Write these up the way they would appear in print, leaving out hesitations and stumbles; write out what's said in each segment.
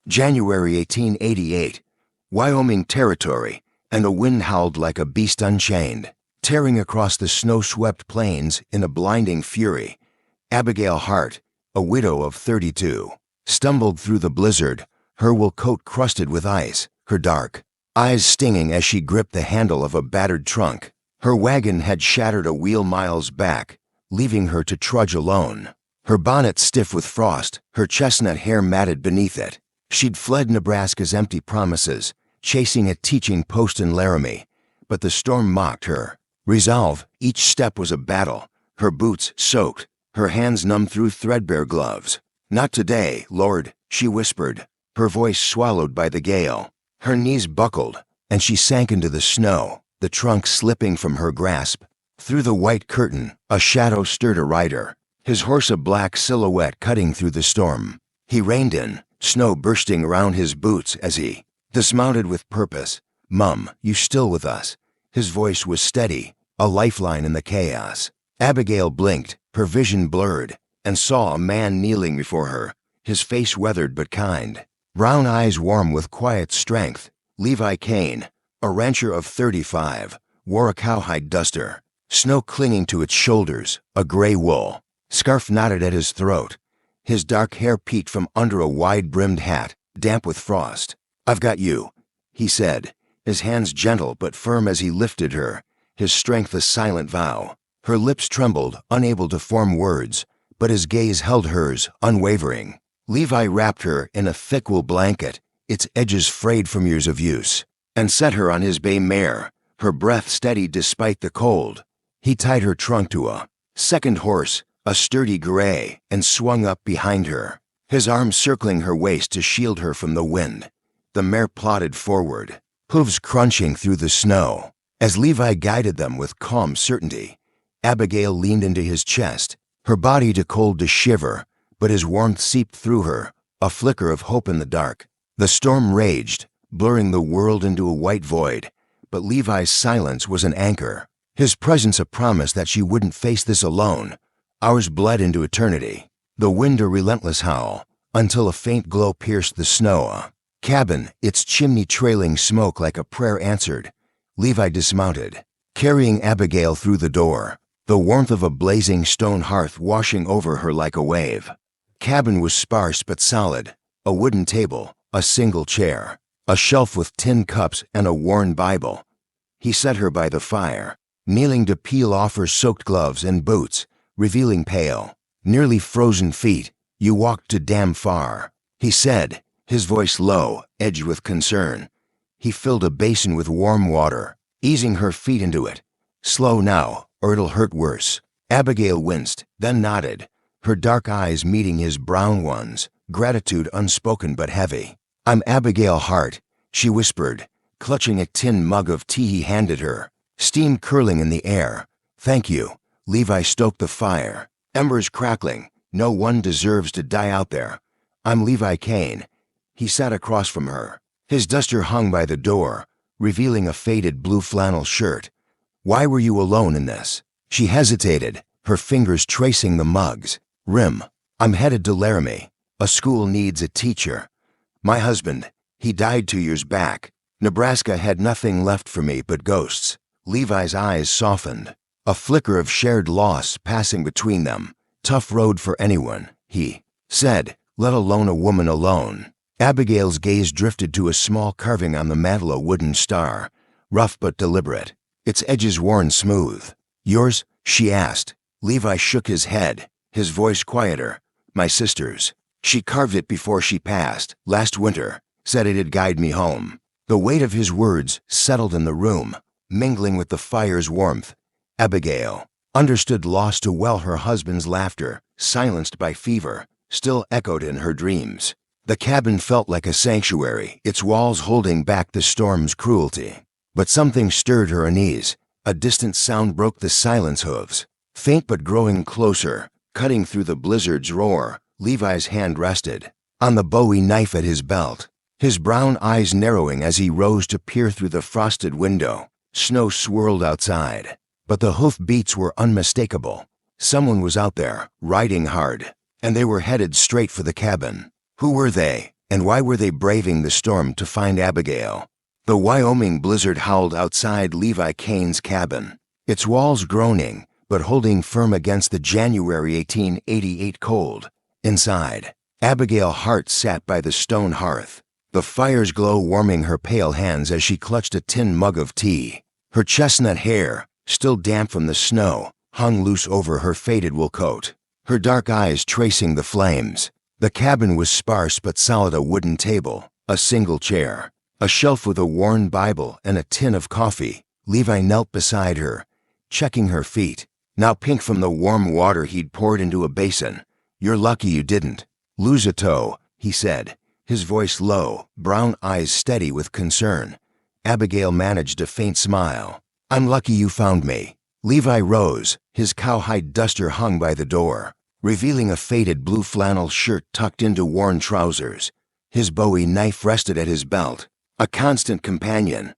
January 1888, Wyoming Territory, and the wind howled like a beast unchained, tearing across the snow-swept plains in a blinding fury. Abigail Hart, a widow of 32, stumbled through the blizzard, her wool coat crusted with ice, her dark eyes stinging as she gripped the handle of a battered trunk. Her wagon had shattered a wheel miles back, leaving her to trudge alone, her bonnet stiff with frost, her chestnut hair matted beneath it. She'd fled Nebraska's empty promises, chasing a teaching post in Laramie, but the storm mocked her. Resolve, each step was a battle, her boots soaked, her hands numb through threadbare gloves. "Not today, Lord," she whispered, her voice swallowed by the gale. Her knees buckled, and she sank into the snow, the trunk slipping from her grasp. Through the white curtain, a shadow stirred a rider, his horse a black silhouette cutting through the storm. He reined in, snow bursting around his boots as he dismounted with purpose. "Mum, you still with us?" His voice was steady, a lifeline in the chaos. Abigail blinked, her vision blurred, and saw a man kneeling before her, his face weathered but kind, brown eyes warm with quiet strength. Levi Kane, a rancher of 35, wore a cowhide duster, snow clinging to its shoulders, a gray wool scarf knotted at his throat. His dark hair peeked from under a wide-brimmed hat, damp with frost. "I've got you," he said, his hands gentle but firm as he lifted her, his strength a silent vow. Her lips trembled, unable to form words, but his gaze held hers, unwavering. Levi wrapped her in a thick wool blanket, its edges frayed from years of use, and set her on his bay mare, her breath steady despite the cold. He tied her trunk to a second horse, a sturdy gray, and swung up behind her, his arms circling her waist to shield her from the wind. The mare plodded forward, hooves crunching through the snow. As Levi guided them with calm certainty, Abigail leaned into his chest, her body too cold to shiver, but his warmth seeped through her, a flicker of hope in the dark. The storm raged, blurring the world into a white void, but Levi's silence was an anchor, his presence a promise that she wouldn't face this alone. Hours bled into eternity, the wind a relentless howl, until a faint glow pierced the snow. A cabin, its chimney trailing smoke like a prayer answered. Levi dismounted, carrying Abigail through the door, the warmth of a blazing stone hearth washing over her like a wave. Cabin was sparse but solid, a wooden table, a single chair, a shelf with tin cups and a worn Bible. He set her by the fire, kneeling to peel off her soaked gloves and boots, revealing pale, nearly frozen feet. "You walked too damn far," he said, his voice low, edged with concern. He filled a basin with warm water, easing her feet into it. "Slow now, or it'll hurt worse." Abigail winced, then nodded, her dark eyes meeting his brown ones, gratitude unspoken but heavy. "I'm Abigail Hart," she whispered, clutching a tin mug of tea he handed her, steam curling in the air. "Thank you." Levi stoked the fire, embers crackling. "No one deserves to die out there." "I'm Levi Kane." He sat across from her, his duster hung by the door, revealing a faded blue flannel shirt. "Why were you alone in this?" She hesitated, her fingers tracing the mug's rim. "I'm headed to Laramie. A school needs a teacher. My husband, he died 2 years back. Nebraska had nothing left for me but ghosts." Levi's eyes softened, a flicker of shared loss passing between them. "Tough road for anyone," he said, "let alone a woman alone." Abigail's gaze drifted to a small carving on the mantel, a wooden star, rough but deliberate, its edges worn smooth. "Yours?" she asked. Levi shook his head, his voice quieter. "My sister's. She carved it before she passed, last winter, said it'd guide me home." The weight of his words settled in the room, mingling with the fire's warmth. Abigail understood loss too well. Her husband's laughter, silenced by fever, still echoed in her dreams. The cabin felt like a sanctuary, its walls holding back the storm's cruelty. But something stirred her unease. A distant sound broke the silence. Hooves, faint but growing closer, cutting through the blizzard's roar. Levi's hand rested on the Bowie knife at his belt, his brown eyes narrowing as he rose to peer through the frosted window. Snow swirled outside, but the hoof beats were unmistakable. Someone was out there, riding hard, and they were headed straight for the cabin. Who were they? And why were they braving the storm to find Abigail? The Wyoming blizzard howled outside Levi Kane's cabin, its walls groaning but holding firm against the January 1888 cold. Inside, Abigail Hart sat by the stone hearth, the fire's glow warming her pale hands as she clutched a tin mug of tea. Her chestnut hair, still damp from the snow, hung loose over her faded wool coat, her dark eyes tracing the flames. The cabin was sparse but solid: a wooden table, a single chair, a shelf with a worn Bible, and a tin of coffee. Levi knelt beside her, checking her feet, now pink from the warm water he'd poured into a basin. "You're lucky you didn't lose a toe," he said, his voice low, brown eyes steady with concern. Abigail managed a faint smile. "I'm lucky you found me." Levi rose, his cowhide duster hung by the door, revealing a faded blue flannel shirt tucked into worn trousers. His Bowie knife rested at his belt, a constant companion.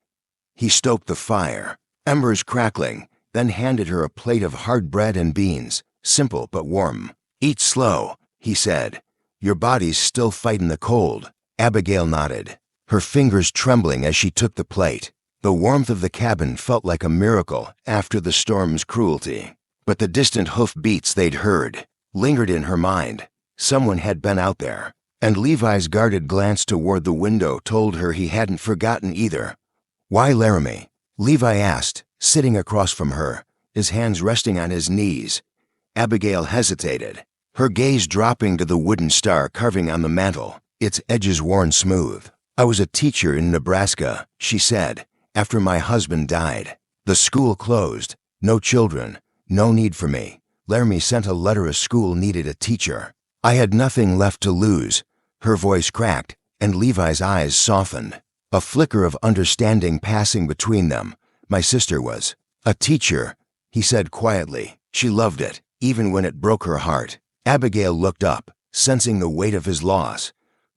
He stoked the fire, embers crackling, then handed her a plate of hard bread and beans, simple but warm. "Eat slow," he said. "Your body's still fighting the cold." Abigail nodded, her fingers trembling as she took the plate. The warmth of the cabin felt like a miracle after the storm's cruelty. But the distant hoof beats they'd heard lingered in her mind. Someone had been out there, and Levi's guarded glance toward the window told her he hadn't forgotten either. "Why Laramie?" Levi asked, sitting across from her, his hands resting on his knees. Abigail hesitated, her gaze dropping to the wooden star carving on the mantel, its edges worn smooth. "I was a teacher in Nebraska," she said, "after my husband died. The school closed, no children, no need for me. Laramie sent a letter a school needed a teacher. I had nothing left to lose." Her voice cracked, and Levi's eyes softened, a flicker of understanding passing between them. "My sister was a teacher," he said quietly. "She loved it, even when it broke her heart." Abigail looked up, sensing the weight of his loss.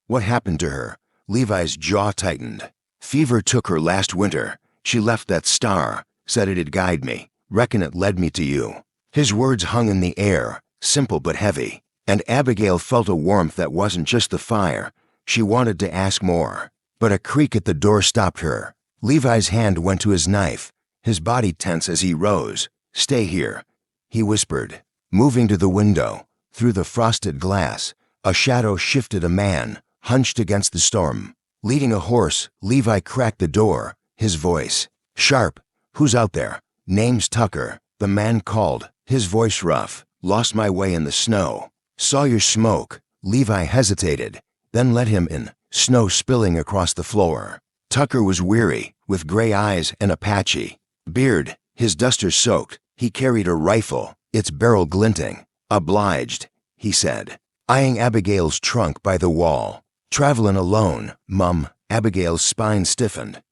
"What happened to her?" Levi's jaw tightened. "Fever took her last winter. She left that star, said it'd guide me. Reckon it led me to you." His words hung in the air, simple but heavy, and Abigail felt a warmth that wasn't just the fire. She wanted to ask more, but a creak at the door stopped her. Levi's hand went to his knife, his body tense as he rose. "Stay here," he whispered, moving to the window. Through the frosted glass, a shadow shifted: a man, hunched against the storm. Leading a horse, Levi cracked the door, his voice sharp. "Who's out there?" "Name's Tucker," the man called, his voice rough. "Lost my way in the snow. Saw your smoke." Levi hesitated, then let him in, snow spilling across the floor. Tucker was weary, with gray eyes and a patchy beard, his duster soaked. He carried a rifle, its barrel glinting. "Obliged," he said, eyeing Abigail's trunk by the wall. "Travelin' alone, Mum." Abigail's spine stiffened.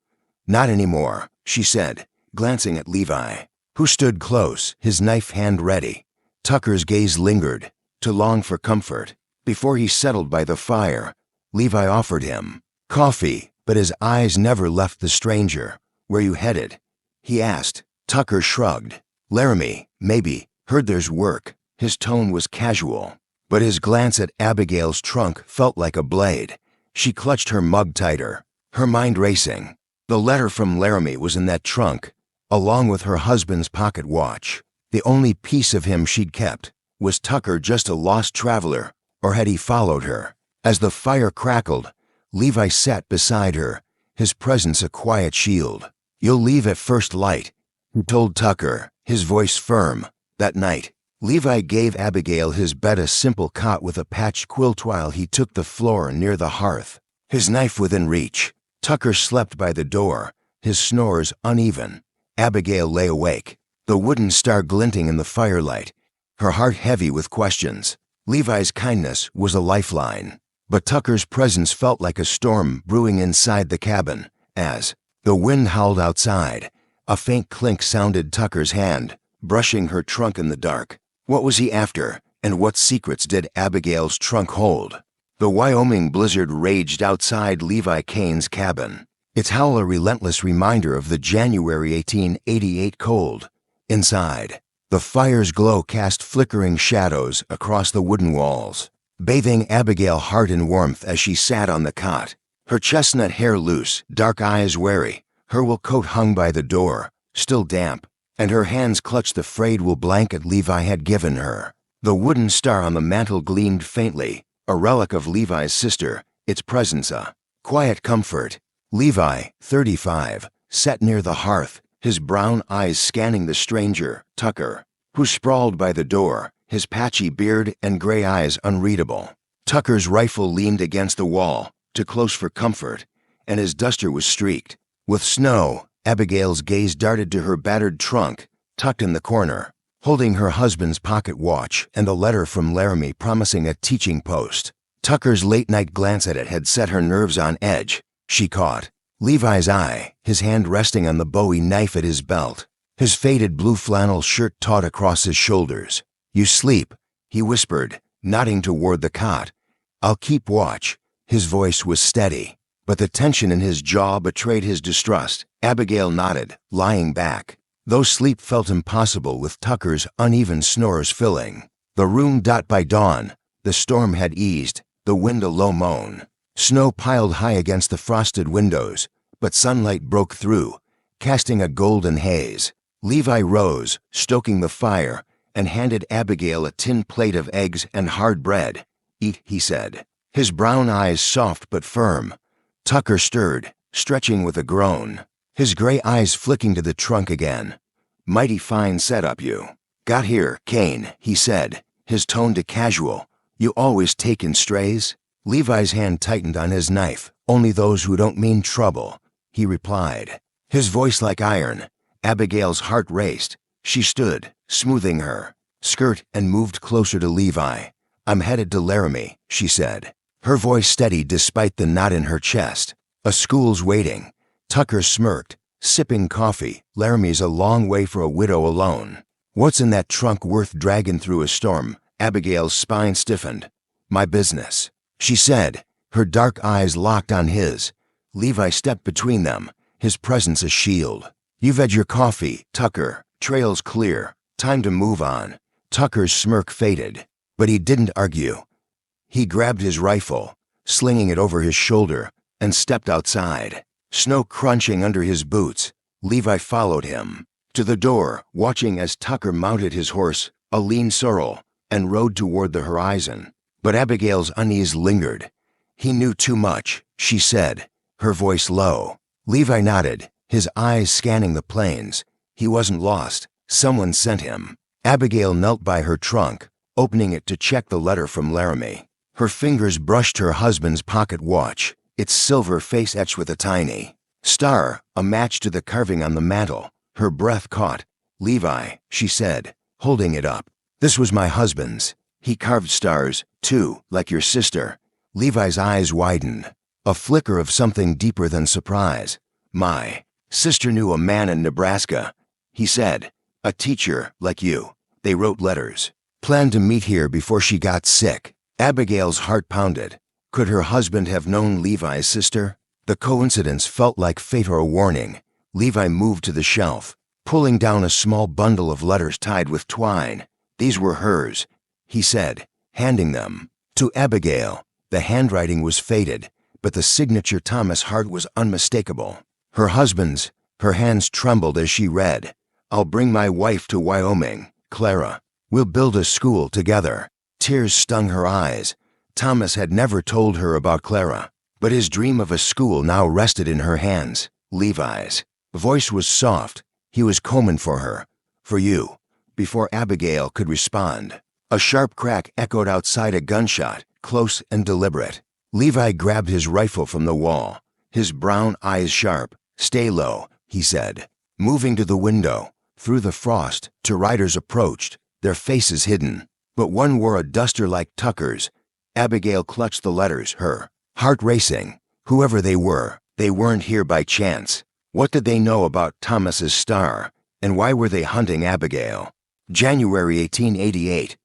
"Not anymore," she said, glancing at Levi, who stood close, his knife hand ready. Tucker's gaze lingered, to long for comfort. Before he settled by the fire, Levi offered him coffee, but his eyes never left the stranger. "Where you headed?" he asked. Tucker shrugged. "Laramie, maybe. Heard there's work." His tone was casual, but his glance at Abigail's trunk felt like a blade. She clutched her mug tighter, her mind racing. The letter from Laramie was in that trunk, along with her husband's pocket watch. The only piece of him she'd kept. Was Tucker just a lost traveler, or had he followed her? As the fire crackled, Levi sat beside her, his presence a quiet shield. "You'll leave at first light," he told Tucker, his voice firm. That night, Levi gave Abigail his bed, a simple cot with a patched quilt, while he took the floor near the hearth, his knife within reach. Tucker slept by the door, his snores uneven. Abigail lay awake, the wooden star glinting in the firelight, her heart heavy with questions. Levi's kindness was a lifeline, but Tucker's presence felt like a storm brewing inside the cabin. As the wind howled outside, a faint clink sounded. Tucker's hand brushing her trunk in the dark. What was he after, and what secrets did Abigail's trunk hold? The Wyoming blizzard raged outside Levi Kane's cabin, its howl a relentless reminder of the January 1888 cold. Inside, the fire's glow cast flickering shadows across the wooden walls. bathing Abigail Hart in warmth as she sat on the cot. Her chestnut hair loose, dark eyes wary, her wool coat hung by the door, still damp, and her hands clutched the frayed wool blanket Levi had given her. The wooden star on the mantel gleamed faintly, a relic of Levi's sister, its presence a quiet comfort. Levi, 35, sat near the hearth, his brown eyes scanning the stranger, Tucker, who sprawled by the door, his patchy beard and gray eyes unreadable. Tucker's rifle leaned against the wall, too close for comfort, and his duster was streaked with snow. Abigail's gaze darted to her battered trunk, tucked in the corner, holding her husband's pocket watch and a letter from Laramie promising a teaching post. Tucker's late-night glance at it had set her nerves on edge. She caught Levi's eye, his hand resting on the Bowie knife at his belt, his faded blue flannel shirt taut across his shoulders. "You sleep," he whispered, nodding toward the cot. "I'll keep watch." His voice was steady, but the tension in his jaw betrayed his distrust. Abigail nodded, lying back, though sleep felt impossible with Tucker's uneven snores filling the room. By dawn, the storm had eased, the wind a low moan. Snow piled high against the frosted windows, but sunlight broke through, casting a golden haze. Levi rose, stoking the fire, and handed Abigail a tin plate of eggs and hard bread. "Eat," he said, his brown eyes soft but firm. Tucker stirred, stretching with a groan, his gray eyes flicking to the trunk again. "Mighty fine setup you got here, Kane," he said, his tone to casual. "You always takin' strays?" Levi's hand tightened on his knife. "Only those who don't mean trouble," he replied, his voice like iron. Abigail's heart raced. She stood, smoothing her skirt, and moved closer to Levi. "I'm headed to Laramie," she said, her voice steady despite the knot in her chest. "A school's waiting." Tucker smirked, sipping coffee. "Laramie's a long way for a widow alone." "What's in that trunk worth dragging through a storm?" Abigail's spine stiffened. "My business," she said, her dark eyes locked on his. Levi stepped between them, his presence a shield. "You've had your coffee, Tucker. Trail's clear. Time to move on." Tucker's smirk faded, but he didn't argue. He grabbed his rifle, slinging it over his shoulder, and stepped outside, snow crunching under his boots. Levi followed him to the door, watching as Tucker mounted his horse, a lean sorrel, and rode toward the horizon. But Abigail's unease lingered. "He knew too much," she said, her voice low. Levi nodded, his eyes scanning the plains. He wasn't lost. Someone sent him. Abigail knelt by her trunk, opening it to check the letter from Laramie. Her fingers brushed her husband's pocket watch, its silver face etched with a tiny star, a match to the carving on the mantel. Her breath caught. "Levi," she said, holding it up. "This was my husband's. He carved stars, too, like your sister." Levi's eyes widened, a flicker of something deeper than surprise. "My sister knew a man in Nebraska," he said. "A teacher, like you. They wrote letters. Planned to meet here before she got sick." Abigail's heart pounded. Could her husband have known Levi's sister? The coincidence felt like fate or a warning. Levi moved to the shelf, pulling down a small bundle of letters tied with twine. "These were hers," he said, handing them to Abigail. The handwriting was faded, but the signature Thomas Hart was unmistakable. Her husband's. Her hands trembled as she read. "I'll bring my wife to Wyoming, Clara. We'll build a school together." Tears stung her eyes. Thomas had never told her about Clara, but his dream of a school now rested in her hands. Levi's voice was soft. He was combing for her. "For you." Before Abigail could respond, a sharp crack echoed outside, a gunshot, close and deliberate. Levi grabbed his rifle from the wall, his brown eyes sharp. "Stay low," he said, moving to the window. Through the frost, two riders approached, their faces hidden, but one wore a duster like Tucker's. Abigail clutched the letters, her heart racing. Whoever they weren't here by chance. What did they know about Thomas's star, and why were they hunting Abigail? January 1888,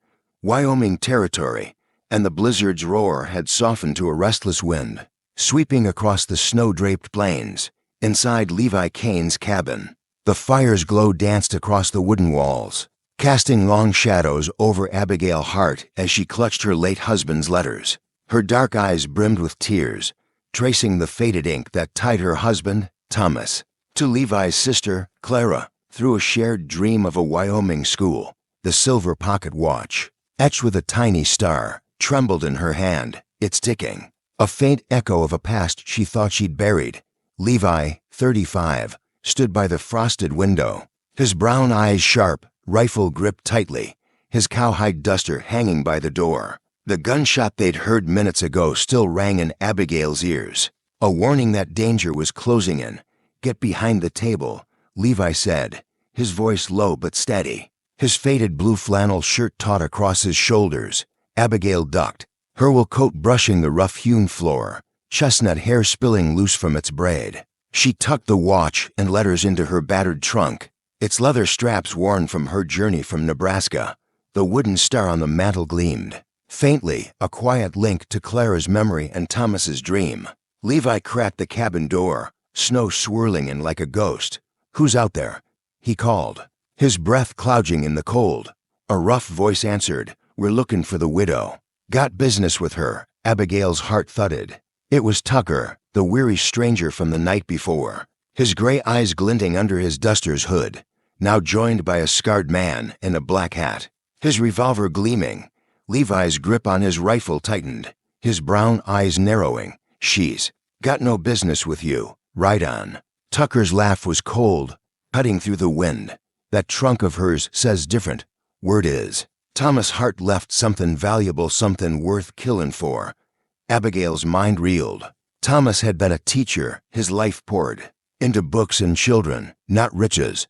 Wyoming Territory, and the blizzard's roar had softened to a restless wind, sweeping across the snow-draped plains. Inside Levi Kane's cabin, the fire's glow danced across the wooden walls. casting long shadows over Abigail Hart as she clutched her late husband's letters. Her dark eyes brimmed with tears, tracing the faded ink that tied her husband, Thomas, to Levi's sister, Clara, through a shared dream of a Wyoming school. The silver pocket watch, etched with a tiny star, trembled in her hand, its ticking, a faint echo of a past she thought she'd buried. Levi, 35, stood by the frosted window, his brown eyes sharp, rifle gripped tightly, his cowhide duster hanging by the door. The gunshot they'd heard minutes ago still rang in Abigail's ears, a warning that danger was closing in. "Get behind the table," Levi said, his voice low but steady, his faded blue flannel shirt taut across his shoulders. Abigail ducked, her wool coat brushing the rough-hewn floor, chestnut hair spilling loose from its braid. She tucked the watch and letters into her battered trunk, its leather straps worn from her journey from Nebraska. The wooden star on the mantel gleamed, faintly, a quiet link to Clara's memory and Thomas's dream. Levi cracked the cabin door, snow swirling in like a ghost. "Who's out there?" he called, his breath clouding in the cold. A rough voice answered, "We're looking for the widow." "Got business with her," Abigail's heart thudded. It was Tucker, the weary stranger from the night before, his gray eyes glinting under his duster's hood, now joined by a scarred man in a black hat, his revolver gleaming. Levi's grip on his rifle tightened, his brown eyes narrowing. "She's got no business with you. Right on." Tucker's laugh was cold, cutting through the wind. "That trunk of hers says different. Word is." Thomas' heart left something valuable, something worth killing for. Abigail's mind reeled. Thomas had been a teacher, his life poured into books and children, not riches.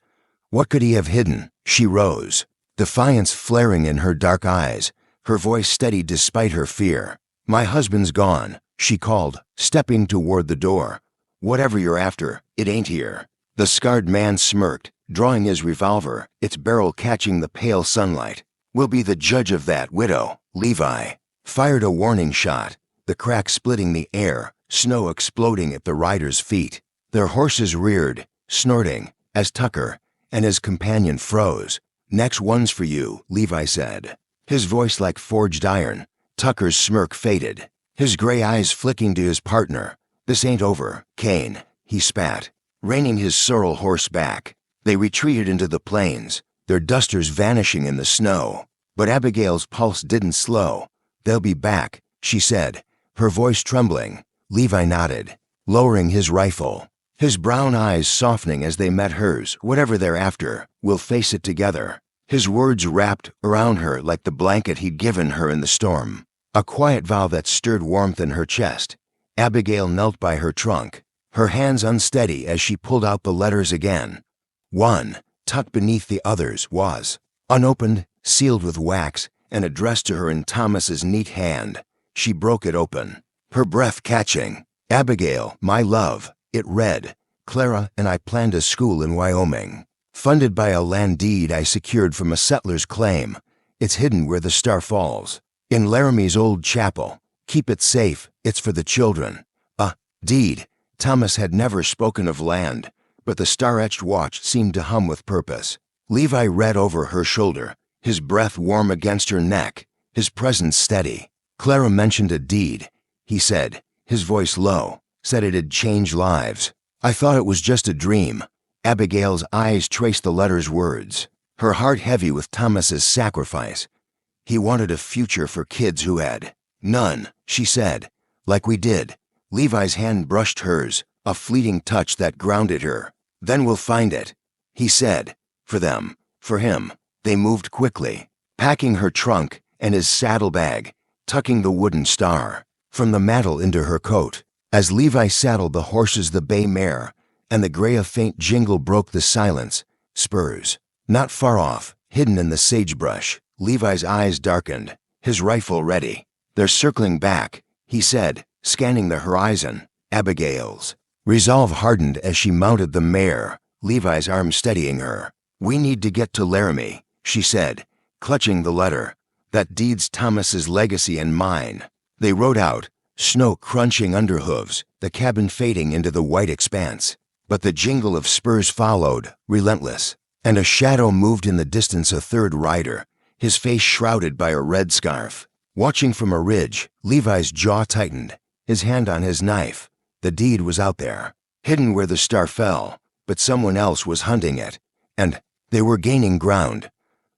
What could he have hidden? She rose, defiance flaring in her dark eyes, her voice steady despite her fear. "My husband's gone," she called, stepping toward the door. "Whatever you're after, it ain't here." The scarred man smirked, drawing his revolver, its barrel catching the pale sunlight. "We'll be the judge of that, widow." Levi fired a warning shot, the crack splitting the air, snow exploding at the riders' feet. Their horses reared, snorting, as Tucker and his companion froze. "Next one's for you," Levi said, his voice like forged iron. Tucker's smirk faded, his gray eyes flicking to his partner. "This ain't over, Kane," he spat, reining his sorrel horse back. They retreated into the plains, their dusters vanishing in the snow. But Abigail's pulse didn't slow. "They'll be back," she said, her voice trembling. Levi nodded, lowering his rifle, his brown eyes softening as they met hers. "Whatever they're after, we'll face it together." His words wrapped around her like the blanket he'd given her in the storm, a quiet vow that stirred warmth in her chest. Abigail knelt by her trunk, her hands unsteady as she pulled out the letters again. One, tucked beneath the others, was unopened, sealed with wax, and addressed to her in Thomas's neat hand. She broke it open, her breath catching. "Abigail, my love," it read. "Clara and I planned a school in Wyoming, funded by a land deed I secured from a settler's claim. It's hidden where the star falls, in Laramie's old chapel. Keep it safe, it's for the children." A deed. Thomas had never spoken of land, but the star-etched watch seemed to hum with purpose. Levi read over her shoulder, his breath warm against her neck, his presence steady. "Clara mentioned a deed," he said, his voice low, "said it'd change lives. I thought it was just a dream." Abigail's eyes traced the letter's words, her heart heavy with Thomas's sacrifice. "He wanted a future for kids who had none," she said, "like we did." Levi's hand brushed hers, a fleeting touch that grounded her. "Then we'll find it," he said, "for them, for him." They moved quickly, packing her trunk and his saddlebag, tucking the wooden star from the mantle into her coat. As Levi saddled the horses, the bay mare and the gray, a faint jingle broke the silence. Spurs, not far off, hidden in the sagebrush. Levi's eyes darkened, his rifle ready. "They're circling back," he said, scanning the horizon. Abigail's resolve hardened as she mounted the mare, Levi's arm steadying her. "We need to get to Laramie," she said, clutching the letter. "That deed's Thomas's legacy and mine." They rode out, snow crunching under hooves, the cabin fading into the white expanse. But the jingle of spurs followed, relentless. And a shadow moved in the distance, a third rider, his face shrouded by a red scarf. Watching from a ridge, Levi's jaw tightened, his hand on his knife. The deed was out there, hidden where the star fell, but someone else was hunting it. And they were gaining ground.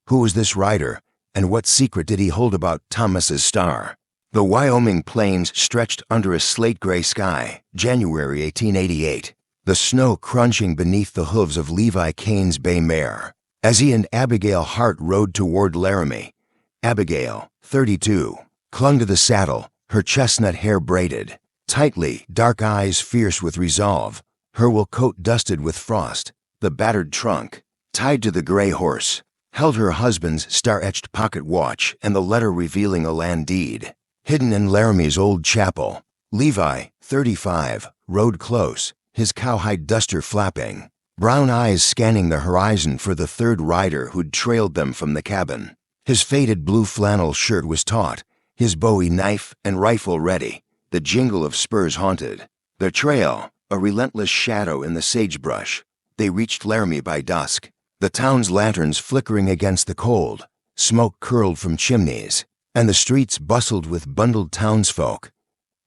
Who was this rider, and what secret did he hold about Thomas's star? The Wyoming plains stretched under a slate-gray sky, January 1888, the snow crunching beneath the hooves of Levi Kane's bay mare. As he and Abigail Hart rode toward Laramie, Abigail, 32, clung to the saddle, her chestnut hair braided tightly, dark eyes fierce with resolve, her wool coat dusted with frost. The battered trunk, tied to the gray horse, held her husband's star-etched pocket watch and the letter revealing a land deed. Hidden in Laramie's old chapel, Levi, 35, rode close, his cowhide duster flapping, brown eyes scanning the horizon for the third rider who'd trailed them from the cabin. His faded blue flannel shirt was taut, his Bowie knife and rifle ready, the jingle of spurs haunted. The trail, a relentless shadow in the sagebrush. They reached Laramie by dusk, the town's lanterns flickering against the cold. Smoke curled from chimneys, and the streets bustled with bundled townsfolk.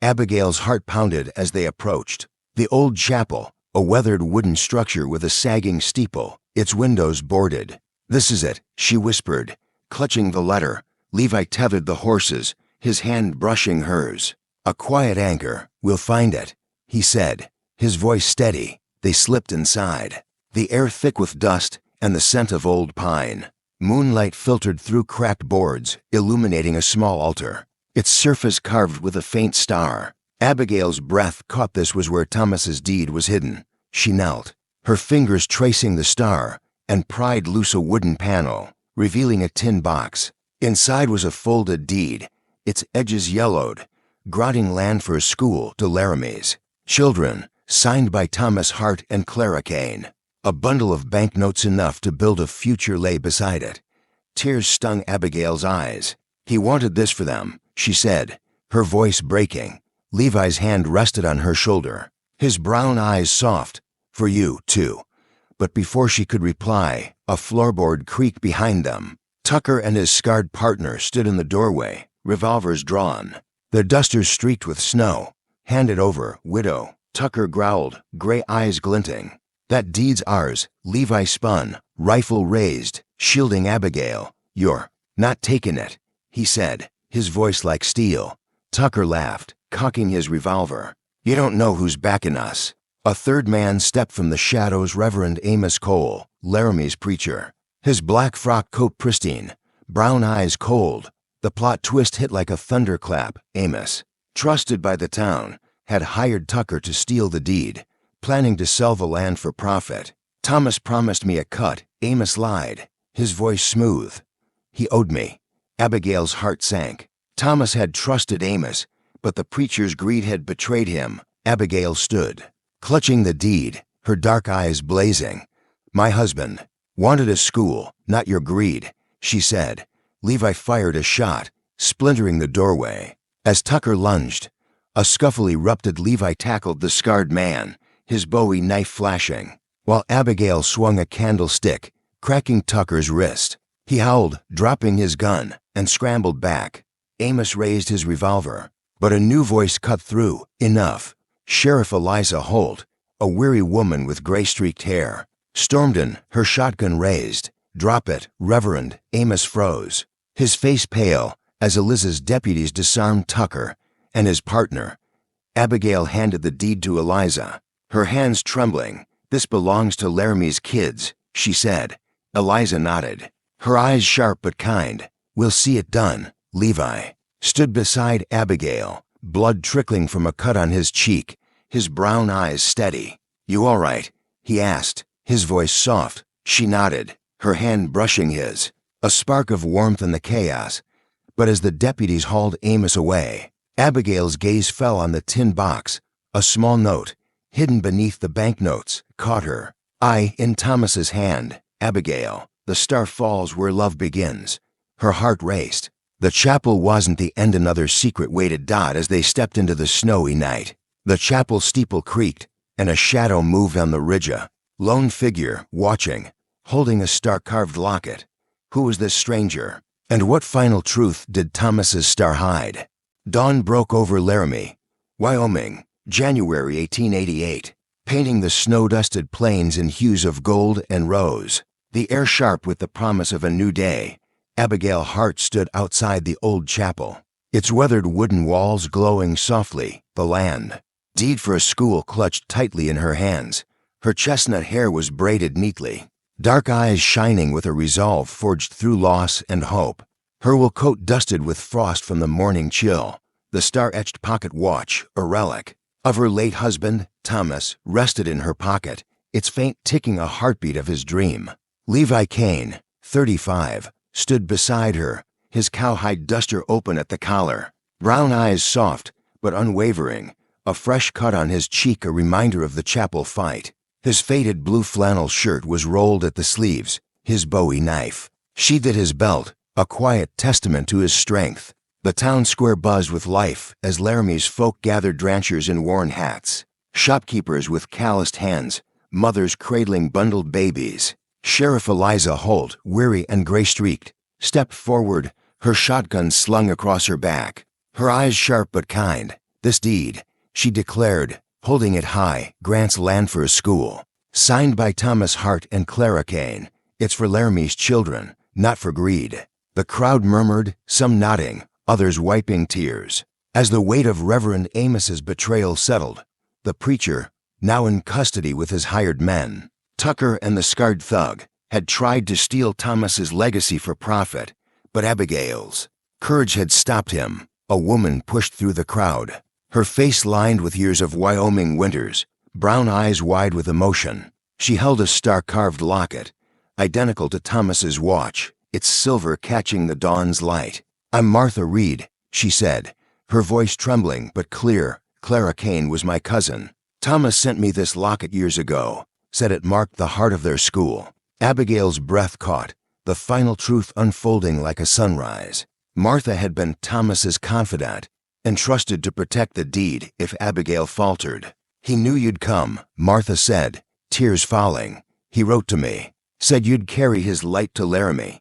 Abigail's heart pounded as they approached. The old chapel, a weathered wooden structure with a sagging steeple, its windows boarded. "This is it," she whispered, clutching the letter. Levi tethered the horses, his hand brushing hers. "A quiet anchor, we'll find it," he said, his voice steady. They slipped inside, the air thick with dust and the scent of old pine. Moonlight filtered through cracked boards, illuminating a small altar, its surface carved with a faint star. Abigail's breath caught this was where Thomas's deed was hidden. She knelt, her fingers tracing the star, and pried loose a wooden panel, revealing a tin box. Inside was a folded deed, its edges yellowed, granting land for a school to Laramie's children, signed by Thomas Hart and Clara Kane. A bundle of banknotes enough to build a future lay beside it. Tears stung Abigail's eyes. "He wanted this for them," she said, her voice breaking. Levi's hand rested on her shoulder, his brown eyes soft. "For you, too." But before she could reply, a floorboard creaked behind them. Tucker and his scarred partner stood in the doorway, revolvers drawn, their dusters streaked with snow. "Hand it over, widow," Tucker growled, gray eyes glinting. "That deed's ours," Levi spun, rifle raised, shielding Abigail. "You're not taking it," he said, his voice like steel. Tucker laughed, cocking his revolver. "You don't know who's backing us." A third man stepped from the shadows, Reverend Amos Cole, Laramie's preacher. His black frock coat pristine, brown eyes cold. The plot twist hit like a thunderclap. Amos, trusted by the town, had hired Tucker to steal the deed, planning to sell the land for profit. "Thomas promised me a cut," Amos lied, his voice smooth. "He owed me." Abigail's heart sank. Thomas had trusted Amos, but the preacher's greed had betrayed him. Abigail stood, clutching the deed, her dark eyes blazing. "My husband wanted a school, not your greed," she said. Levi fired a shot, splintering the doorway. As Tucker lunged, a scuffle erupted. Levi tackled the scarred man, his Bowie knife flashing, while Abigail swung a candlestick, cracking Tucker's wrist. He howled, dropping his gun, and scrambled back. Amos raised his revolver, but a new voice cut through. "Enough." Sheriff Eliza Holt, a weary woman with gray-streaked hair, stormed in, her shotgun raised. "Drop it, Reverend." Amos froze, his face pale, as Eliza's deputies disarmed Tucker and his partner. Abigail handed the deed to Eliza, her hands trembling. "This belongs to Laramie's kids," she said. Eliza nodded, her eyes sharp but kind. "We'll see it done." Levi stood beside Abigail, blood trickling from a cut on his cheek, his brown eyes steady. "You all right?" he asked, his voice soft. She nodded, her hand brushing his, a spark of warmth in the chaos. But as the deputies hauled Amos away, Abigail's gaze fell on the tin box. A small note, hidden beneath the banknotes, caught her. "I in Thomas's hand, Abigail. The star falls where love begins." Her heart raced. The chapel wasn't the end. Another secret waited. As they stepped into the snowy night, the chapel steeple creaked, and a shadow moved on the ridge. A lone figure, watching, holding a star-carved locket. Who was this stranger? And what final truth did Thomas's star hide? Dawn broke over Laramie, Wyoming, January 1888, painting the snow-dusted plains in hues of gold and rose. The air sharp with the promise of a new day, Abigail Hart stood outside the old chapel, its weathered wooden walls glowing softly, the land deed for a school clutched tightly in her hands. Her chestnut hair was braided neatly, dark eyes shining with a resolve forged through loss and hope. Her wool coat dusted with frost from the morning chill, the star-etched pocket watch, a relic of her late husband, Thomas, rested in her pocket, its faint ticking a heartbeat of his dream. Levi Kane, 35, stood beside her, his cowhide duster open at the collar, brown eyes soft but unwavering, a fresh cut on his cheek a reminder of the chapel fight. His faded blue flannel shirt was rolled at the sleeves, his Bowie knife sheathed at his belt, a quiet testament to his strength. The town square buzzed with life as Laramie's folk gathered dranchers in worn hats, shopkeepers with calloused hands, mothers cradling bundled babies. Sheriff Eliza Holt, weary and gray-streaked, stepped forward, her shotgun slung across her back, her eyes sharp but kind. This deed, she declared, holding it high, grants land for a school. Signed by Thomas Hart and Clara Kane. It's for Laramie's children, not for greed. The crowd murmured, some nodding, others wiping tears. As the weight of Reverend Amos's betrayal settled, the preacher, now in custody with his hired men, Tucker and the scarred thug, had tried to steal Thomas's legacy for profit, but Abigail's courage had stopped him. A woman pushed through the crowd, her face lined with years of Wyoming winters, brown eyes wide with emotion. She held a star-carved locket, identical to Thomas's watch, its silver catching the dawn's light. "I'm Martha Reed," she said, her voice trembling but clear. "Clara Kane was my cousin. Thomas sent me this locket years ago, said it marked the heart of their school." Abigail's breath caught, the final truth unfolding like a sunrise. Martha had been Thomas's confidant, entrusted to protect the deed if Abigail faltered. "He knew you'd come," Martha said, tears falling. "He wrote to me, said you'd carry his light to Laramie."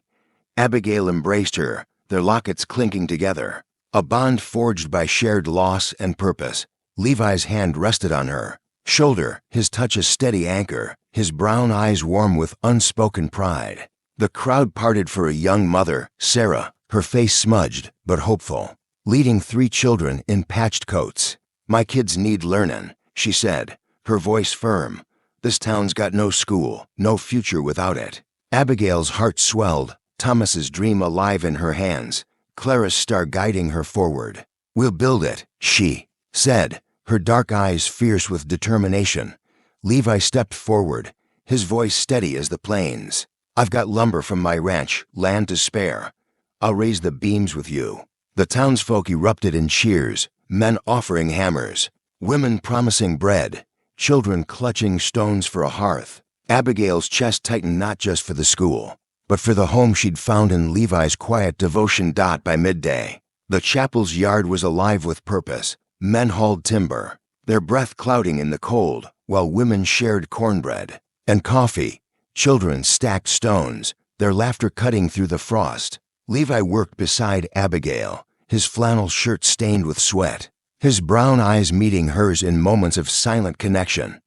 Abigail embraced her, their lockets clinking together, a bond forged by shared loss and purpose. Levi's hand rested on her shoulder, his touch a steady anchor, his brown eyes warm with unspoken pride. The crowd parted for a young mother, Sarah, her face smudged but hopeful, leading 3 children in patched coats. "My kids need learnin'," she said, her voice firm. "This town's got no school, no future without it." Abigail's heart swelled, Thomas's dream alive in her hands, Clara's star guiding her forward. "We'll build it," she said, her dark eyes fierce with determination. Levi stepped forward, his voice steady as the plains. "I've got lumber from my ranch, land to spare. I'll raise the beams with you." The townsfolk erupted in cheers, men offering hammers, women promising bread, children clutching stones for a hearth. Abigail's chest tightened not just for the school, but for the home she'd found in Levi's quiet devotion. By midday, the chapel's yard was alive with purpose. Men hauled timber, their breath clouding in the cold, while women shared cornbread and coffee. Children stacked stones, their laughter cutting through the frost. Levi worked beside Abigail, his flannel shirt stained with sweat, his brown eyes meeting hers in moments of silent connection.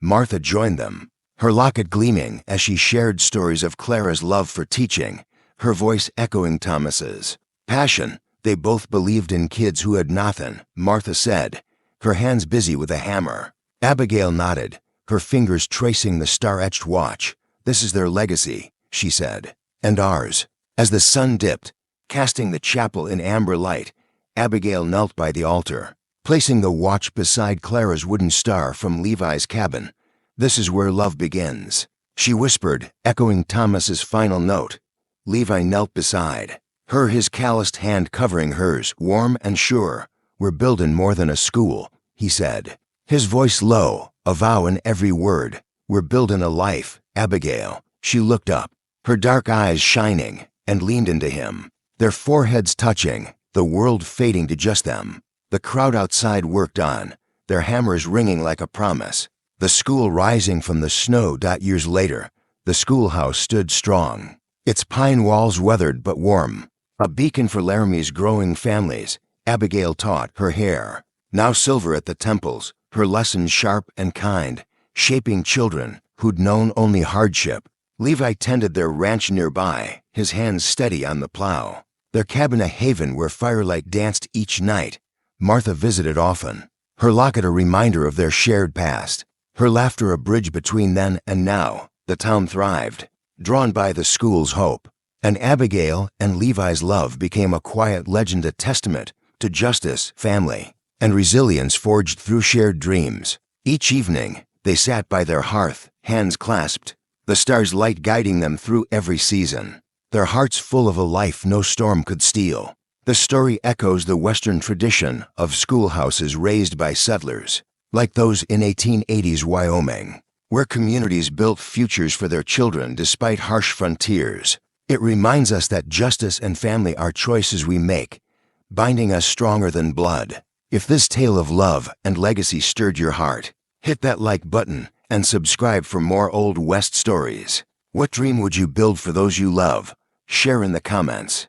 Martha joined them, her locket gleaming as she shared stories of Clara's love for teaching, her voice echoing Thomas's passion. They both believed in kids who had nothing, Martha said, her hands busy with a hammer. Abigail nodded, her fingers tracing the star-etched watch. "This is their legacy," she said, "and ours." As the sun dipped, casting the chapel in amber light, Abigail knelt by the altar, placing the watch beside Clara's wooden star from Levi's cabin. "This is where love begins," she whispered, echoing Thomas's final note. Levi knelt beside her, his calloused hand covering hers, warm and sure. "We're buildin' more than a school," he said, his voice low, a vow in every word. "We're buildin' a life, Abigail." She looked up, her dark eyes shining, and leaned into him, their foreheads touching, the world fading to just them. The crowd outside worked on, their hammers ringing like a promise. The school rising from the snow. Years later, the schoolhouse stood strong, its pine walls weathered but warm. A beacon for Laramie's growing families, Abigail taught, her hair, now silver at the temples, her lessons sharp and kind, shaping children who'd known only hardship. Levi tended their ranch nearby, his hands steady on the plow, their cabin a haven where firelight danced each night. Martha visited often, her locket a reminder of their shared past, her laughter a bridge between then and now. The town thrived, drawn by the school's hope. And Abigail and Levi's love became a quiet legend, a testament to justice, family, and resilience forged through shared dreams. Each evening, they sat by their hearth, hands clasped, the stars' light guiding them through every season, their hearts full of a life no storm could steal. The story echoes the Western tradition of schoolhouses raised by settlers, like those in 1880s Wyoming, where communities built futures for their children despite harsh frontiers. It reminds us that justice and family are choices we make, binding us stronger than blood. If this tale of love and legacy stirred your heart, hit that like button and subscribe for more Old West stories. What dream would you build for those you love? Share in the comments.